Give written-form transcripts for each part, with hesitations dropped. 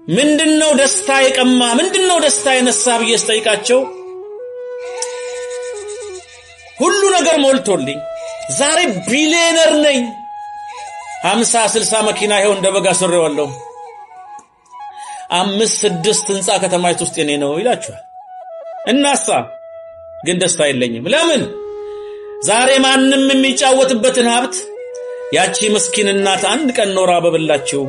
ምንድነው ደስታ የቀማ ምንድነው ደስታ የነሳ ብዬ ስጠይቃቸው ሁሉ ነገር ሞልቶልኝ ዛሬ ቢሊየነር ነኝ 50 60 መኪና ይሄው እንደበጋ ሶሬዋለሁ 5-6 ህንጻ ከተማይቱ ውስጥ የኔ ነው ይላችኋል እናሳ ግን ደስታ የለኝም ለምን ዛሬ ማንንም የሚጫወትበትን ሀብት ያቺ ምስኪን እናት አንድ ቀን ኖራ በበላችሁ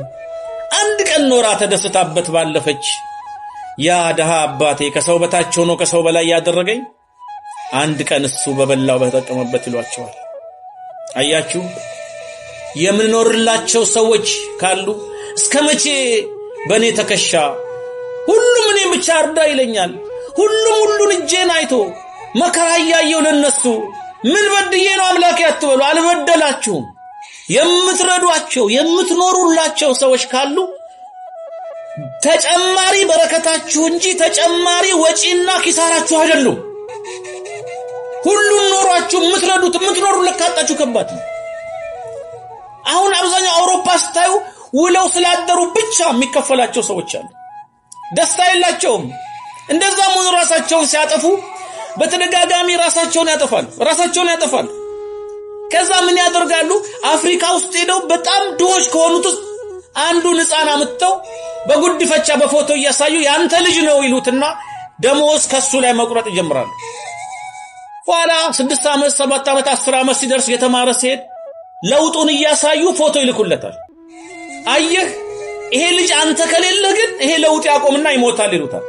አንድ ቀን ኖራ ተደስታበት ባለፈች ያ ደሃ አባቴ ከሰው በታች ሆኖ ከሰው በላይ ያደረገኝ አንድ ቀን እሱ በበላው በተጠቀመበት ይሏቸዋል አያችሁ የምንኖርላቸው ሰዎች ካሉ እስከመቼ በኔ ተከሻ ሁሉም እኔ ብቻ አርዳ ይለኛል ሁሉን እጄን አይቶ መከራ ያየው ለነሱ ምን በድዬ ነው አምላኬ አትበሉ አልበደላችሁም የምትረዷቸው የምትኖሩላቸው ሰዎች ካሉ ተጨማሪ በረከታችሁ እንጂ ተጨማሪ ወጪና ኪሳራችሁ አይደሉም ሁሉን ኖሯችሁ የምትኖሩለት ካጣችሁ ከባድ ነው አሁን አብዛኛው አውሮፓ ስታዩ ውለው ስላደሩ ብቻ የሚከፈላቸው ሰዎች አሉ ደስታ የላቸውም እንደዛም ራሳቸውን ሲያጠፉ በተደጋጋሚ ራሳቸውን ያጠፋሉ ከዛ ምን ያደርጋሉ አፍሪካ ውስጥ ሄደው በጣም ድሆች ከሆኑት ውስጥ አንዱን ህፃን አምጥተው በጉድፈቻ በፎቶ ያሳዩ ያንተ ልጅ ነው ይሉትና ደሞዝ ከሱ ላይ መቁረጥ ይጀምራሉ ኋላ 6 ዓመት 7 ዓመት 10 ዓመት ሲደርስ የተማረ ሲሄድ ለውጡን ያሳዩ ፎቶ ይልኩለታል አየህ ይሄ ልጅ አንተ ከሌለ ግን ይሄ ለውጥ ያቆምና ይሞታል ይሉታል